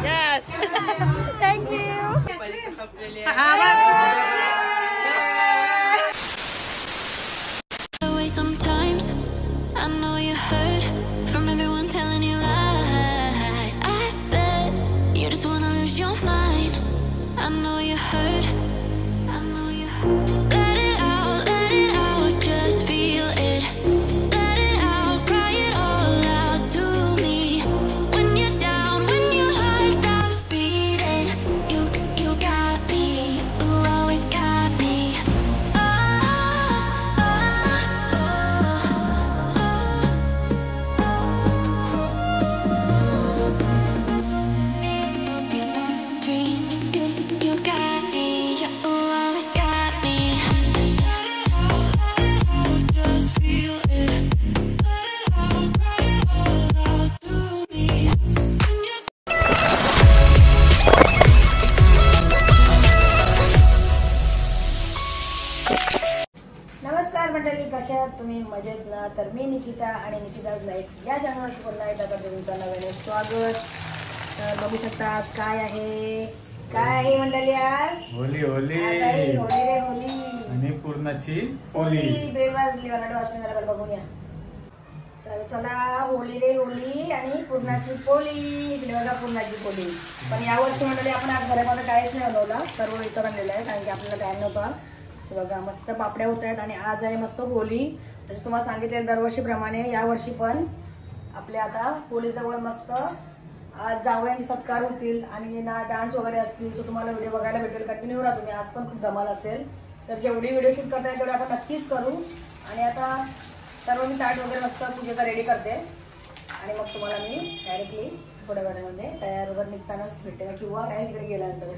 Yes. Thank you. Sometimes I know you hurt from everyone telling you lies. I bet you just wanna lose your mind. I know you hurt. I know you hurt. Let it out, just feel it. Let it out, cry it all out to me. When you're down, when your heart stops beating, you got me. You always got me. नमस्कार मंडळी, कशा आहात तुम्ही? मजेत ना? तर मी निकिता आणि Nikita's life या चॅनलवर पुन्हा एकदा तुमचं नव्याने स्वागत. तर बघू शकता आज काय आहे मंडळी. आज होली होली होली रे होली आणि पूर्णाची होली. बेल वाजली, वराड वाजली, बघून या. तर चला, होली रे होली आणि पूर्णाची पोळी. इकडे बघा पूर्णाची पोळी. पण यावर्षी मंडळी आपण आज घरामध्ये काहीच नाही बनवलं, सर्व विकत आणलेलं आहे कारण की आपल्याला टाइम नव्हता. बघा मस्त पापड्या होत आहेत आणि आज आहे मस्त होली. जसं तुम्हाला सांगितलं दरवर्षीप्रमाणे यावर्षी पण आपल्या आता होलीजवळ मस्त आज जावयांचे सत्कार होतील आणि ना डान्स वगैरे असतील. सो तुम्हाला व्हिडिओ बघायला भेटेल. कंटिन्यू राहा तुम्ही. आज पण खूप धमाल असेल. तर जेवढी व्हिडिओ शूट करता येईल तेवढे आपण नक्कीच करू. आणि आता सर्व मी ताट वगैरे मस्त पूजेचा रेडी करते आणि मग तुम्हाला मी डायरेक्टली थोड्या वेळामध्ये तयार वगैरे निघतानाच भेटेल किंवा काय तिकडे गेल्यानंतर.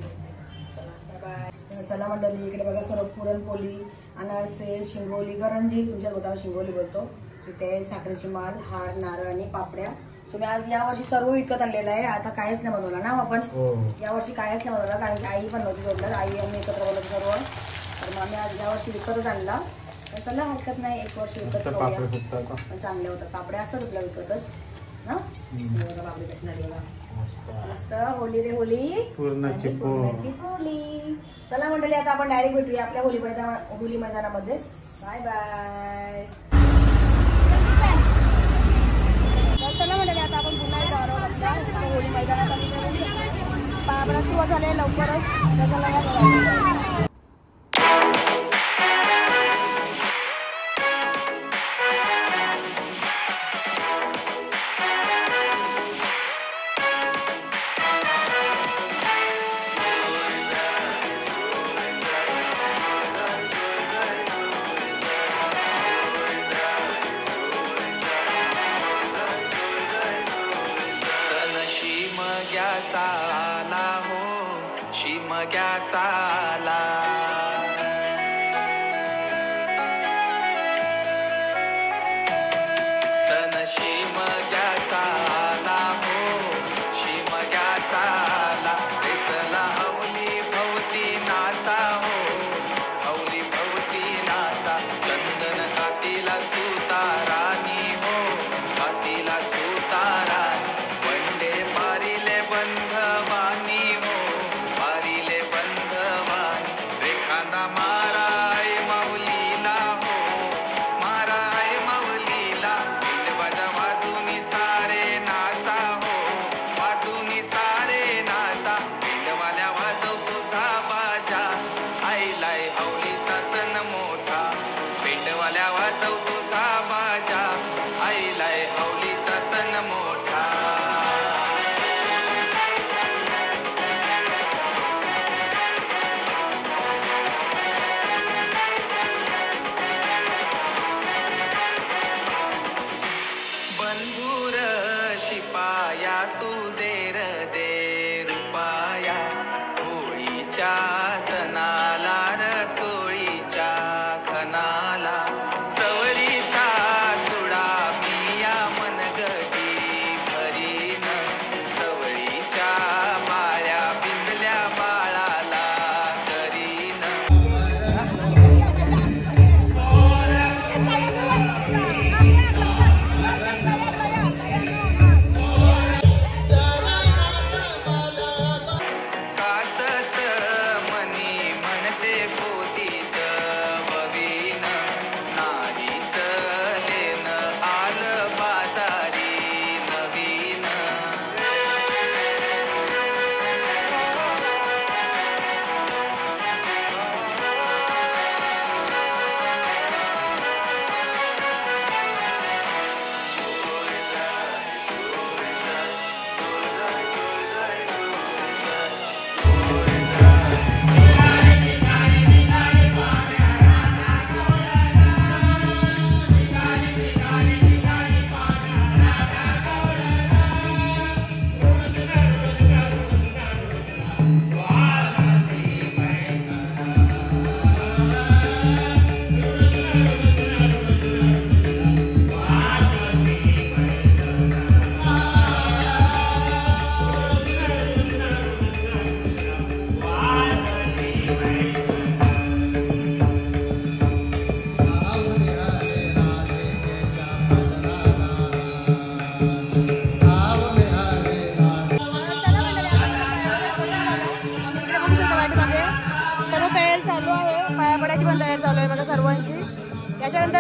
चला मंडळी, इकडे बघा सर्व पुरणपोळी, अनारसे, शिंगोली, करंजी, तुमच्या गोताला शिंगोली बोलतो. इथे साखरेची माल, हार, नारळ आणि पापड्या. सो मी आज यावर्षी सर्व विकत आणलेलं आहे. आता काहीच नाही बनवला ना आपण यावर्षी, काहीच नाही बनवला कारण की आई पण नव्हती जोडलं. आई आम्ही एकत्र बोलत सर्व. तर मग आम्ही आज यावर्षी विकतच आणला. तर चला हरकत नाही, एक वर्ष विकत खाऊया. पण चांगले होतात पापड्या, असतात तुला विकतच ना. पापडी कशी झाली बघा मस्त. होली रे होली, पूर्णाची पोळी. चला मंडळी, आता आपण डायरेक्ट भेटूया आपल्या होली मैदानामध्येच. Bye bye. चला मंडळी, आता आपण पुन्हा एकदा होली मैदानात पापडा सुरुवात झाले लवकरच. शिमग्याचा आला हो, शिमग्याचा आला. सण शिमग्याचा आला हो, शिमग्याचा आला. चला हौली भवती नाचा हो, हौली भवती नाचा. चंदन हातीला सुतारानी हो, हातीला सुतारानी. वंडे पारिले बंधवानी हो, पारिले बंधवानी. रेखांदा माराय माऊलीला हो, माराय माऊलीला. बिंडबाजा वाजूनी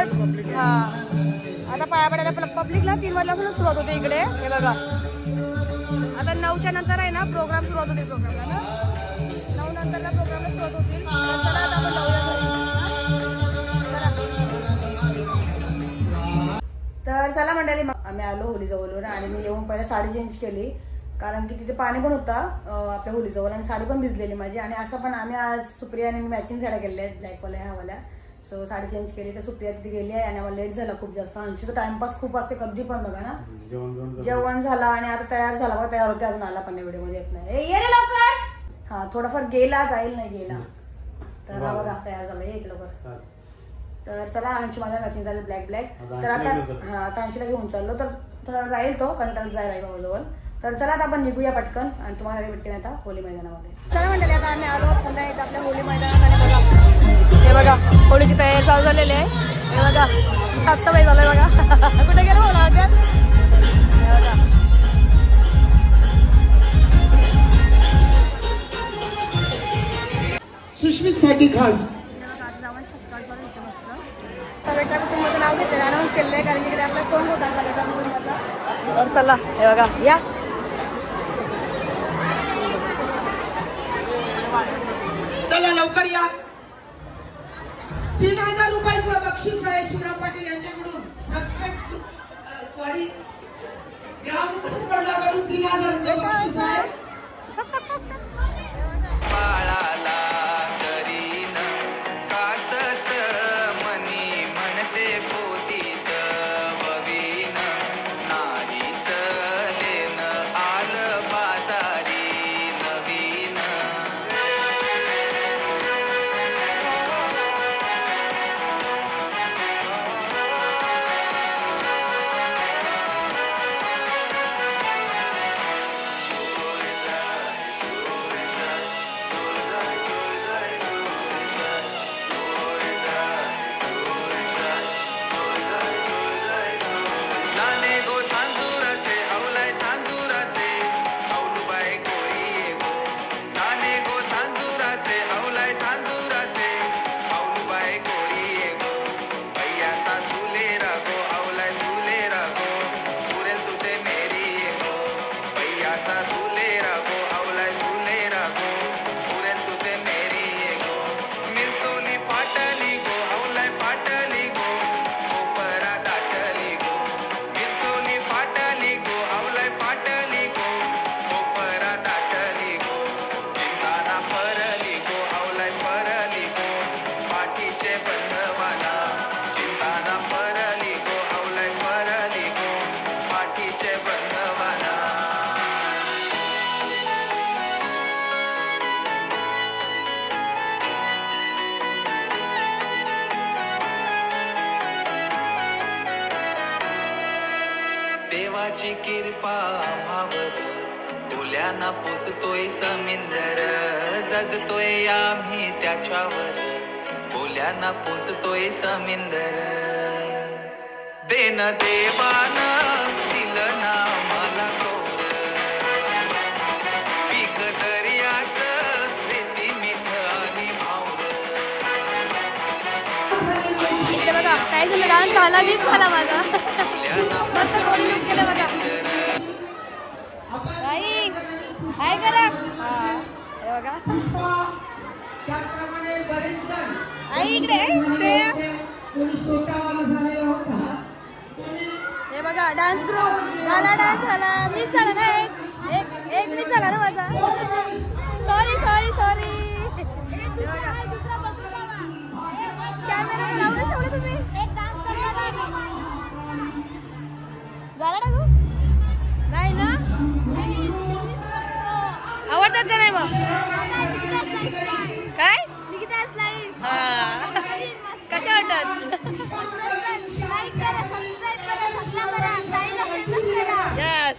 वाजता हा आता पाया पडायला पब्लिकला 3 वाजल्यापासून सुरुवात होते इकडे. हे बघा आता 9च्या नंतर आहे ना प्रोग्राम सुरुवात होतील. प्रोग्रामला ना 9 नंतरला प्रोग्रामला सुरुवात होतील. चला आता आपण जाऊया घरी. तर चला मंडळी आम्ही आलो होलीजवळून आणि मी येऊन पहिले साडी चेंज केली कारण की तिथे पाणी पण होता आपल्या होलीजवळ आणि साडी पण भिजलेली माझी. आणि असं पण आम्ही आज सुप्रियाने मॅचिंग साड्या केल्या आहेत ब्लॅकवाल्या ह्यावाल्या. सो साडी चेंज केली तर सुप्रिया तिथे गेली आहे आणि आम्हाला लेट झाला खूप जास्त. अंशूचा टाइमपास खूप असते कधी पण बघा ना. जेवण झाला आणि आता तयार झाला बघा. तयार होते अजून आला पण व्हिडिओ मध्ये येत नाही. ये रे लवकर. हा थोडाफार गेला जाईल नाही गेला तर हा बघा तयार झाला. ये लवकर. तर चला अंशू माझ्या मॅचिंग झालं ब्लॅक तर आता अंशूला घेऊन चाललो तर थोडा राहील तो कंटाळा जायला बाबाजवळ. तर चला आता आपण निघूया पटकन आणि तुम्हाला भेटते आता होली मैदानामध्ये. चला म्हणले आता आम्ही आलो पुन्हा येत आपल्या होली मैदानात. आणि बघा हे बघा होळीची तयारी चालू झालेली आहे. हे बघा साफसफाई झालंय बघा. कुठे गेलो बोला बघा सुष्मित साठी खास कुटुंबाचं नाव घेतलं अनाऊन्स केलेलं आहे कारण की इकडे आपला सॉंग होता कलेक्टर कुटुंबाचा. तर चला हे बघा या चला लवकर या. 3000 रुपयाचं बक्षीस आहे शिवराम पाटील यांच्याकडून. प्रत्येक सॉरी ग्राउंड स्पर्धाकडून 3000चं बक्षीस आहे. बाळाला करीन काचच मनी म्हणते पोतीत ववीन नाहीच लेन आलं बाजारी नवीन. नाने गो सांजुराचे हवलाय सांजुराचे हवलूबाई कोळी ये गो. नाने गो सांजुराचे हवलाय सांजुराचे हवलूबाई कोळी ये गो. भैयाचा तुले रागो हवलाय तुले रागो पुरेल तुझे मेरी ये गो. भैयाचा तुले रागो हवलाय तुले रागो पुरेल तुझे मेरी ये गो. मिरचोली फाटली गो हवलाय फाटली गो कोपरा दाटली गो. मिरचोली फाटली गो हवलाय फाटली गो कोपरा दाटली गो. चिंताना परली गो हवलाय परली गो पाठीचे बंधवाना. चिंताना परली गो हवलाय परली गो पाठीचे बंधवाना. देवाची कृपा आम्हावर डोल्याना पोसतोय समिंदर. जगतोय आम्ही त्याच्यावर डोल्याना पोसतोय समिंदर. देन देवान दिलं ना मला तोर पीक दर्याचं रेती मीठ आणि भावर. इकडे बघा काय झालं डान्स झाला मीच झाला माझा. मस्त कोणी लुक केलं बघा. आई काय करा हा हे बघा त्याप्रमाणे बरेच जण आई इकडे श्रेया. कोणी सोटावाला झालेला होता. हे बघा डान्स ग्रुप झाला. डान्स झाला मीच झाला ना. एक मीच झाला ना माझा. Sorry sorry sorry. कॅमेरा लावून ठेवलं तुम्ही. झाला ना तू नाही ना. आवडतात का नाही मग काय कशा वाटतात. Yes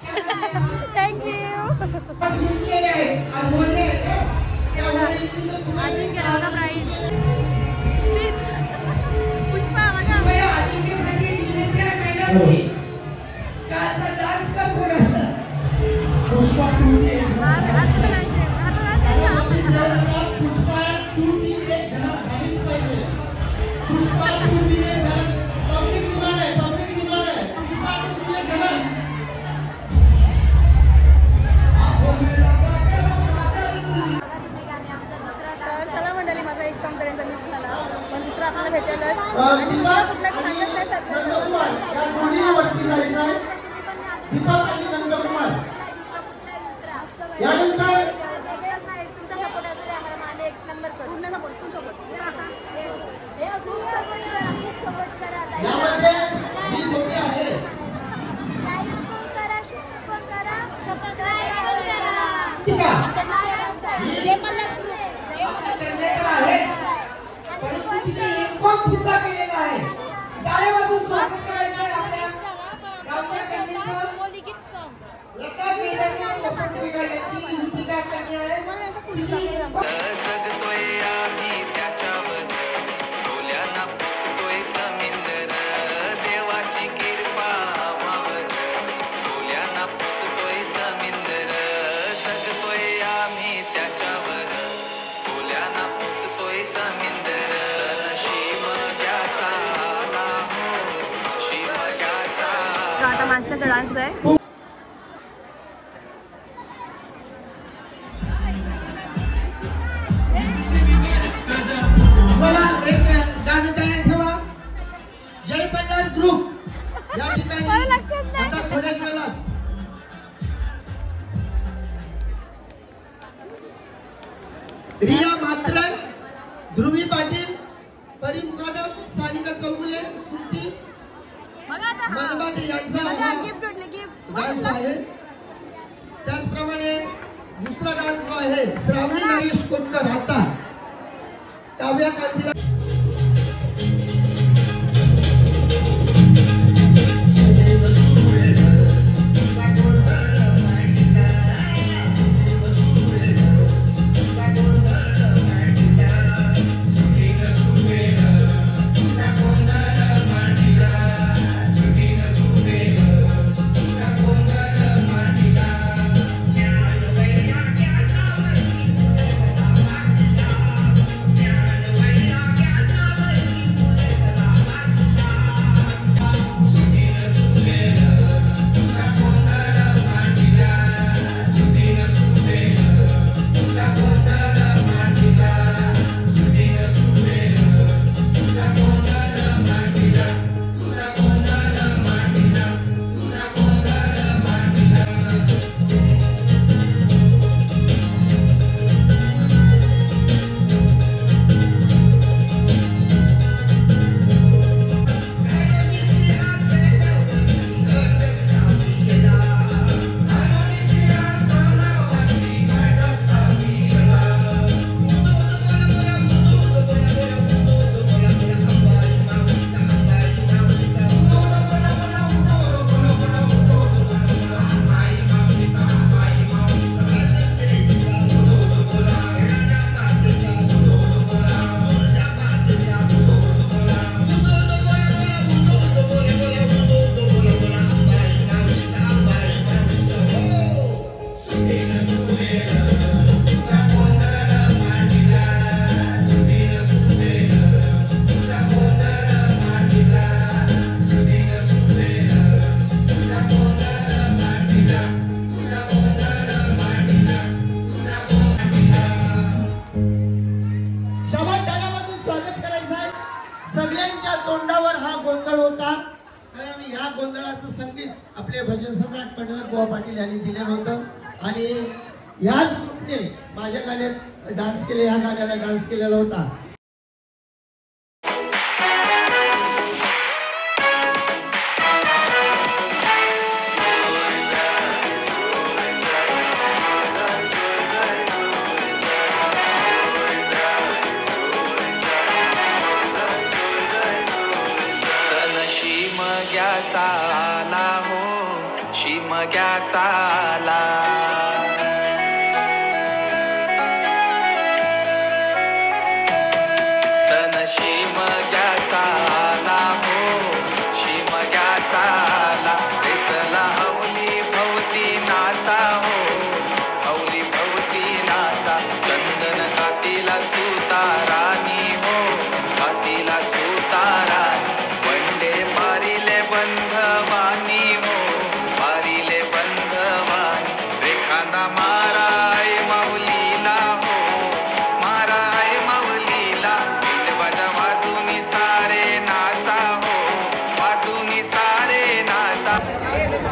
thank you. अजून केला बघा प्राईज. पुष्पा बघा दीपक आणि नंदकुमार. यानंतर यामध्ये ही जोडी आहे ठीक आहे. परंतु तिने इन्फॉर्म सुद्धा केलेला आहे. टाळ्या वाजवून स्वागत करायचं आहे आपल्या गावच्या कन्येचं. लता केदारनाथ वसंत बेगा यांची युतिका कन्या आहे. जगतोय आम्ही त्याच्यावर डोल्याना पुसतोय समिंदर देवाची कृपा आम्हावर डोल्याना पुसतोय समिंदर जगतोय आम्ही त्याच्यावर डोल्याना पुसतोय समिंदर शिमग्याचा आला हो शिमग्याचा. आता माणसाचा डान्स आहे. मला एक गाणं तयार ठेवा. जय मल्हार ग्रुप या ठिकाणी आता थोड्याच वेळात रिया म्हात्रे, ध्रुवी पाटील, परी मुकादम, सानिका चौगुले, श्रुती मनबादे यांचा डान्स आहे. त्याचप्रमाणे दुसरा डान्स जो आहे श्रावणी नरेश कोटकर आता काव्या कांतीला आपले भजन सम्राट पंढरनाथ बुवा पाटील यांनी दिलेलं होतं आणि याच ग्रुपने माझ्या गाण्यात डान्स केले, ह्या गाण्याला डान्स केलेला होता. शिमग्याचा आला हो शिमग्याचा आला. सण शिमग्याचा आला हो शिमग्याचा आला. रे चला हौली भवती नाचा हो हौली भवती नाचा. चंदन कातीला सुतारानी हो कातीला सुतारानी. वंडे पारिले बंधवानी हो पारिले बंधवानी. रे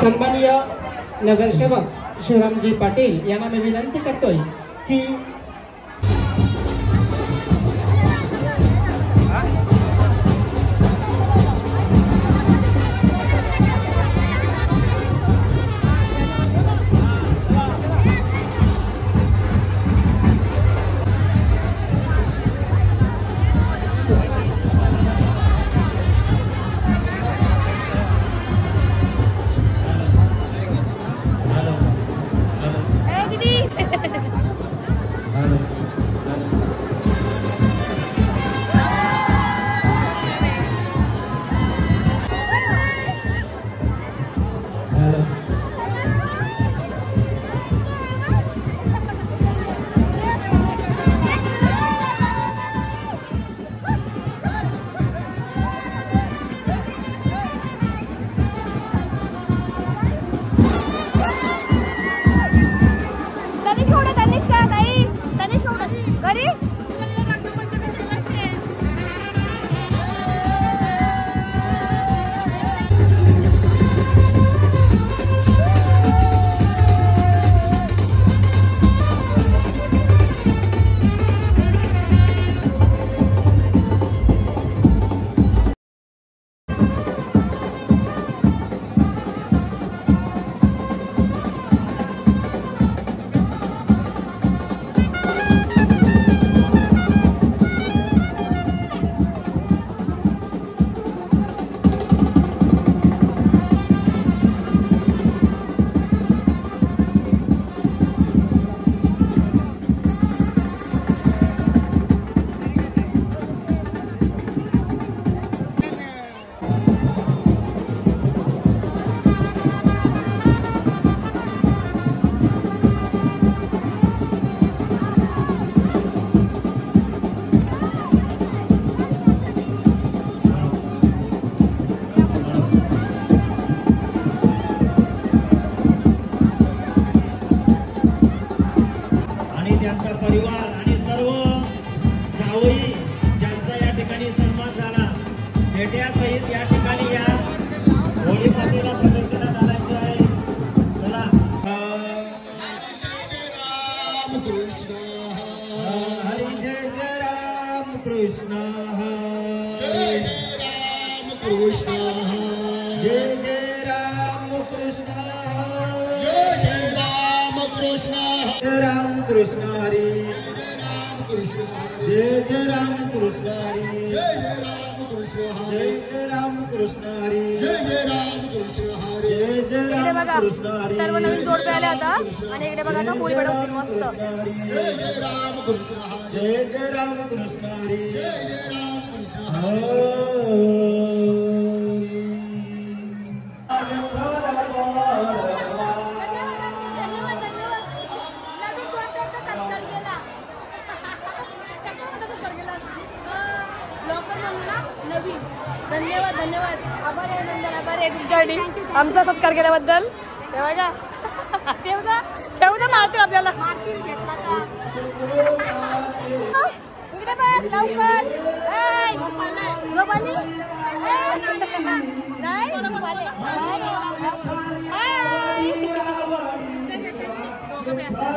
सन्माननीय नगरसेवक शिवरामजी पाटील यांना मी विनंती करतोय की सर्व नवीन जोडपे आले आता आणि इकडे बघा आता होळी पेटवतील मस्त. जय जय राम कृष्ण हरी. धन्यवाद धन्यवाद आभार आहे नंदन आभार आहे तुमच्यासाठी आमचा सत्कार केल्याबद्दल. तेव्हा का ठेवू द्या मारतील आपल्याला इकडे पण लवकर गोपाली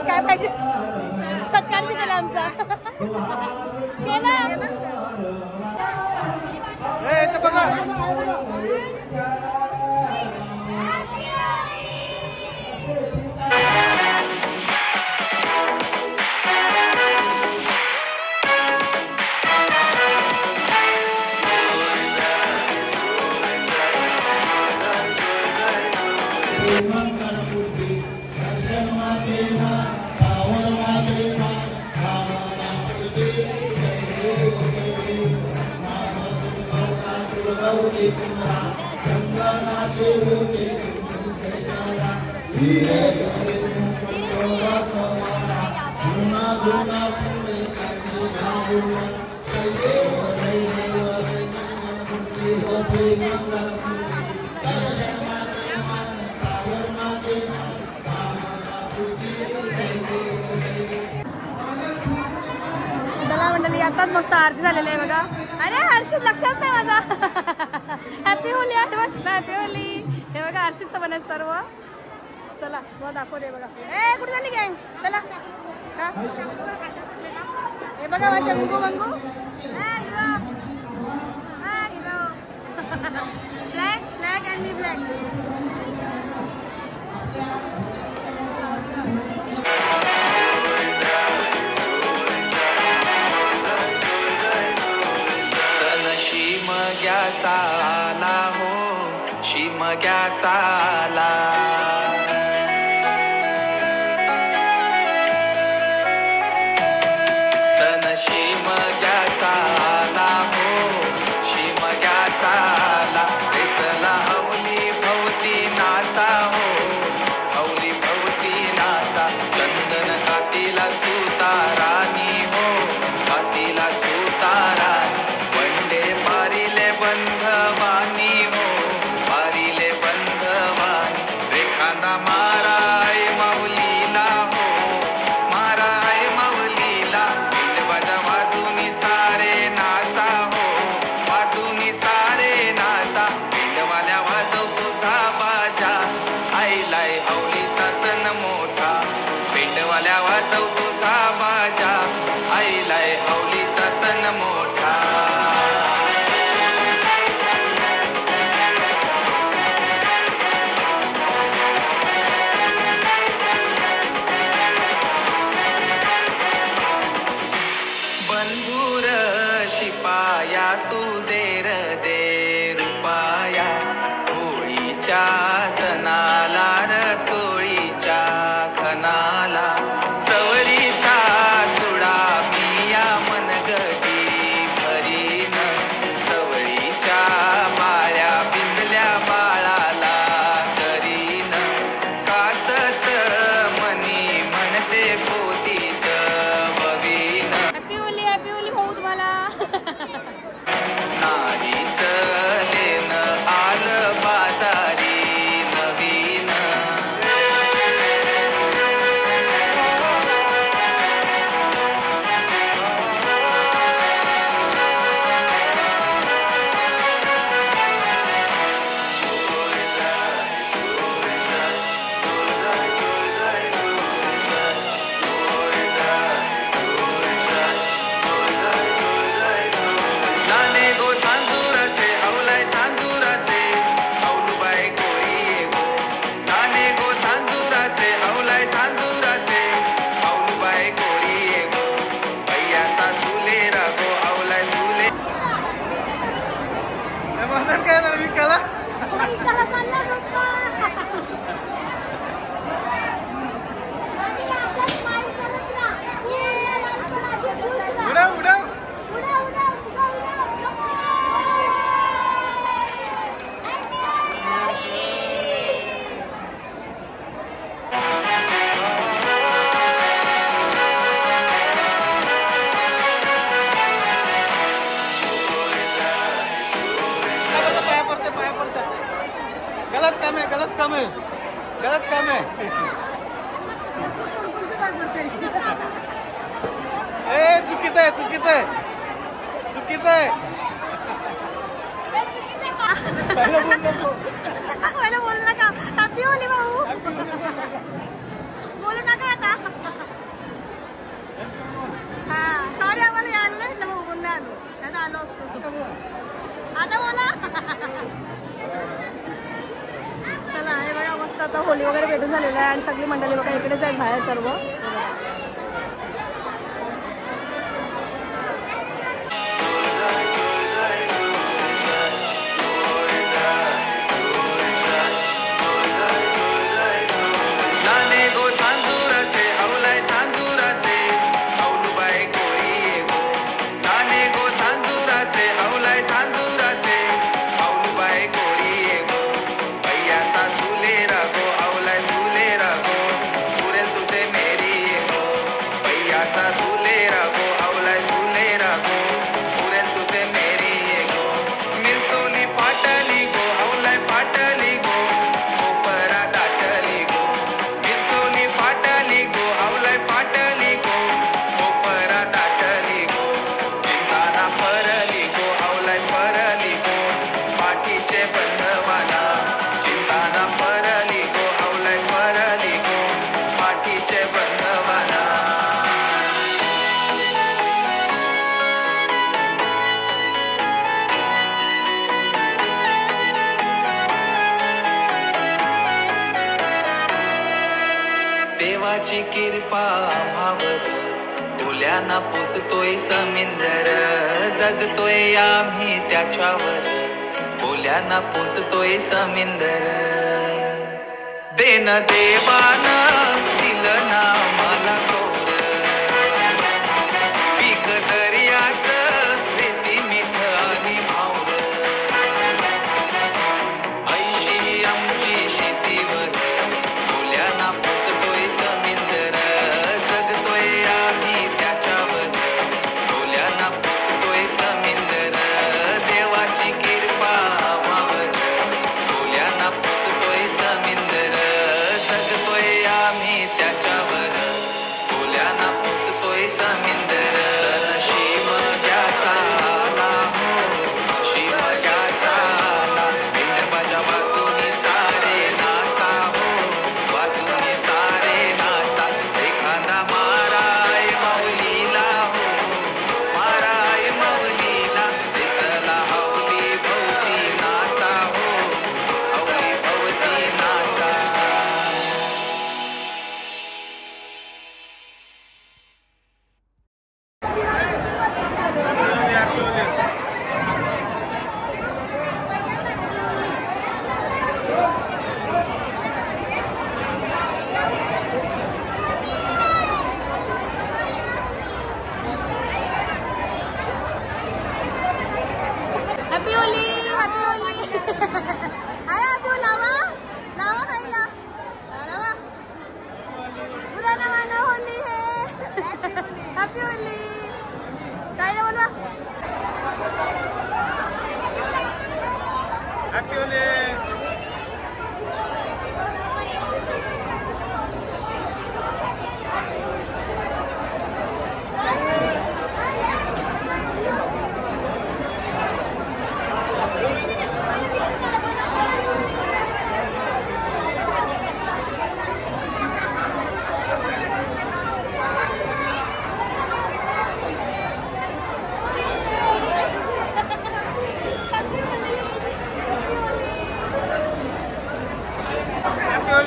काय पाहिजे सत्कार बी केला आमचा केला. चला मंडळी आताच मस्त आरती झालेली आहे बघा. अरे हर्षद लक्षात नाही माझा. Happy Holy advance. Happy Holy. हे बघा अर्चित सोबत आहेत सर्व. चला मग दाखव दे बघा. ए कुठे झाली गँग? चला हा? हे बघा माझ्या Mangu Mangu. Hero hero black black and मी ब्लॅक. शिमग्याचा आला हो, शिमग्याचा आला. सण शिमग्याचा आला हो, शिमग्याचा आला. रे चला हवली भवती नाचा हो, हवली भवती नाचा. चंदन कातीला सुतारानी हो, कातीला सुतारानी. पारिले बंधवानी हो, पारिले बंधवानी. रेखांदा माराय माऊलीला हो, माराय माऊलीला. बिंदवाजा वाजूनी सारे नाचा हो, वाजूनी सारे नाचा. बिंदवाल्या वाजवतो साबाजा, आईलाय हवलीचा सण मोठा. बिंदवाल्या वाजवतो साबाजा, आईलाय हवलीचा सण मोठा. बंधुर शिपाया तू देर दे रुपाया. होळीच्या सणाला र चोळीच्या खनाला. चवळीचा चुडा पिया मनगटी भरीन. चवळीच्या माळ्या बिंबल्या बाळाला करीन. काचच मनी म्हणते पोतीत ववीन. हॅपी होली भाऊ तुम्हाला. नाहीच लेन आलं बाजारी नवीन. नाने गो सांजुराचे हवलाय सांजुराचे, हवलूबाई कोळी ये गो. नाने गो सांजुराचे हवलाय सांजुराचे, हवलूबाई कोळी ये गो. भैयाचा तुले रागो हवलाय तुले. काय ना मी कला उडव उडव. गलत काम है, गलत काम है, गलत काम है. ए चुकीचं आहे, चुकीचं आहे, चुकीचं आहे. पहिलं बोलू नका. हॅपी होली भाऊ. बोलू नका आता. हा सॉरी आम्हाला यायला नाही म्हटलं भाऊ, नाही आलो नाही तर आलो असतो. आता बोला. चला हे बघा मस्त आता होली वगैरे भेटून झालेलं आहे आणि सगळी मंडळी बघा इकडेच आहेत बाहेर सर्व. नाने गो सांजुराचे हवलाय सांजुराचे, हवलूबाई कोळी ये गो. नाने गो सांजुराचे हवलाय सांजुराचे, हवलूबाई कोळी ये गो. भैयाचा तुले रागो हवलाय तुले रागो. पुरेल तुझे मेरी ये गो. भैयाचा तुले रागो हवलाय तुले रागो. पुरेल तुझे मेरी ये गो. मिरसोली फाटली गो हवलाय फाटली गो. कोपरा दाटली गो. मिरसोली नाना परली गो हवलाय परली गो पाठीचे बंधवाना देवाची कृपा आम्हावर बोल्याना पोसतोय समिंदर जगतोय आम्ही त्याच्यावर बोल्याना पोसतोय समिंदर देन देवान दिलं ना मला कोर पीक दर्याचं रेती मिठ आणि भावर ऐशी आमची शेतीवर बोल्याना पोसतोय समिंदर जगतोय आम्ही त्याच्यावर बोल्याना पोसतोय समिंदर देवाची कृपा आम्हावर बोल्याना पोसतोय समिंदर जगतोय आम्ही त्याच्यावर बोल्याना पोसतोय समिंदर शिमग्याचा आला हो शिमग्याचा आला पिंडपाच्या बाजूनी सारे नाचा हो बाजूनी सारे नाचा एखादा माराय माऊलीला हो माराय माऊलीला चला हवली भवती नाचा हो हवली भवती नाचा happy Holi happy Holy hi happy लावा लावा खायला लावा उद्या नावानं होली है हॅपी होली खायला बोलवा happy Holi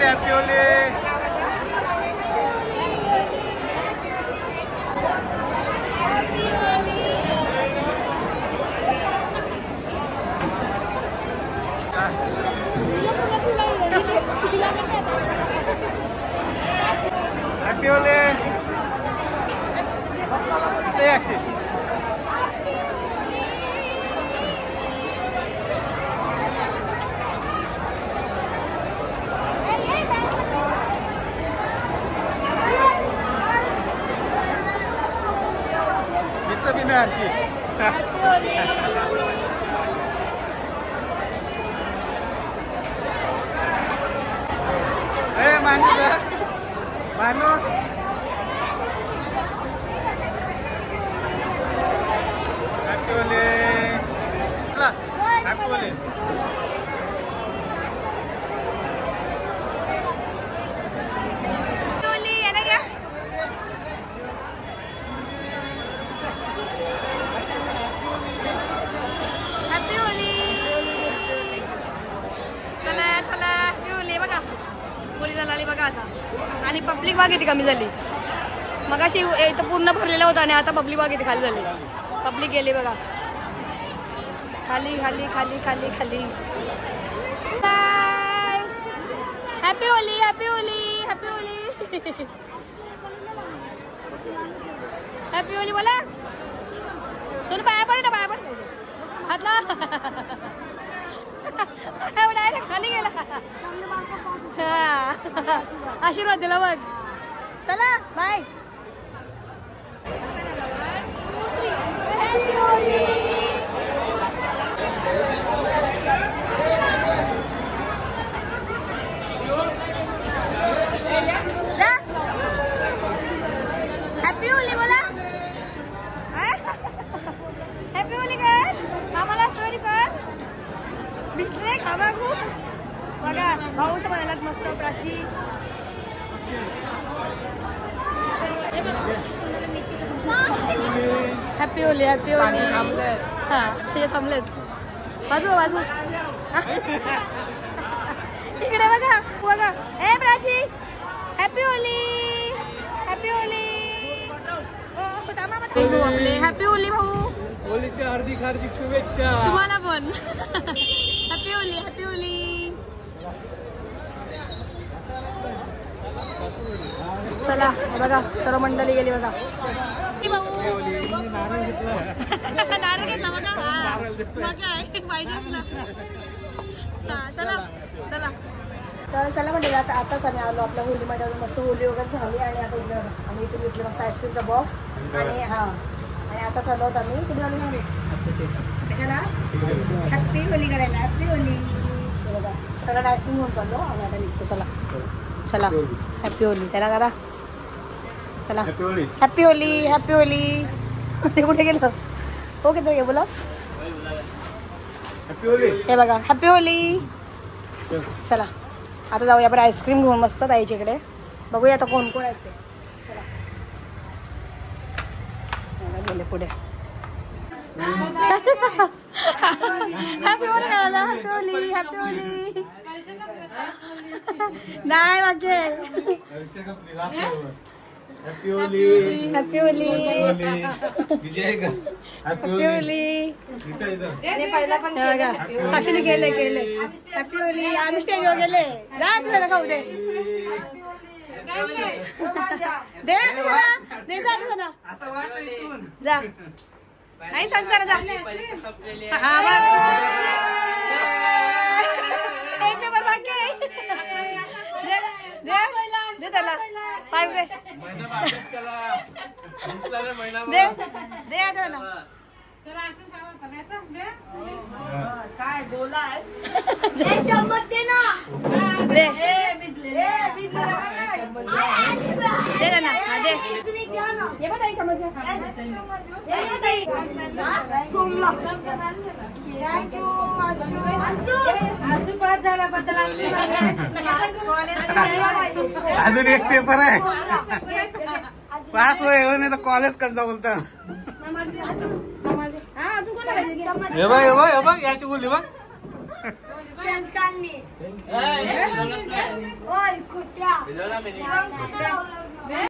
happy Holi happy Holy ते असे आमची मानू मानू हॅपी होली हॅपी होली बघा आता आणि पब्लिक बाग किती कमी झाली मगाशी इथं पूर्ण भरलेला होता आणि आता पब्लिक बाग किती खाली झाली पब्लिक गेली बघा खाली खाली खाली खाली खाली happy Holi happy Holi happy Holi happy Holy बोला चल पाया पड हातला डायरेक्ट खाली गेला आशीर्वाद दिला बघ चला बाय हॅपी होली बोला हॅपी होली कर मामाला स्टोरी कर भिजले खा बघू बघा बघा भाऊचं बनायला मस्त प्राची. Happy Holi happy Holi. हा ते थांबलेत बाजू बाजू. इकडे बघा बघा. ए प्राची हॅपी होली हॅपी होली. भाऊ आपले हॅपी होली भाऊ. होलीच्या हार्दिक हार्दिक शुभेच्छा तुम्हाला पण. Happy Holi happy Holy. चला हे बघा सर्व मंडळी गेली बघा. नारळ घेतला बघा. हा मग काय पाहिजेच ना. हा चला चला. तर चला म्हणजे आताच आम्ही आलो आपल्या होलीमध्ये. अजून मस्त होली वगैरे झाली आणि आता इकडे आम्ही इथे घेतलं मस्त आईस्क्रीमचा बॉक्स. आणि हा आणि आता चालू होत आम्ही कुठे आलो मध्ये कशाला हॅपी होली करायला. हॅपी होली बघा सगळं आईस्क्रीम घेऊन चाललो आणि आता निघतो. चला चला हॅपी होली त्याला करा. चला हॅपी होली हॅपी होली. ते कुठे गेलं हो किती बोला. हे बघा हॅपी होली. चला आता जाऊया आपण आईस्क्रीम घेऊन मस्त ताईच्या इकडे. बघूया आता कोण कोण आहेत ते. चला गेले पुढे. हॅपी होली करायला. Happy Holi happy Holy. नाही मागे happy Holi happy Holi happy happy Holy. साक्षीने गेले गेले. Happy Holy. आम्ही स्टेजवर गेले. जा तुला खाऊ दे दे दे जा जा. नाही संस्कार जा. हा एक नंबर बाकी दे त्याला पाय दे दे दे आता ना. काय बोला चम्मच दे ना. दे दे ना. हा दे ये बघ ताई चम्मच. अजून एक पेपर आहे. पास होय नाही तर कॉलेज कसं बोलता. हे बघ हे बघ हे बघ याची बोलली बघ.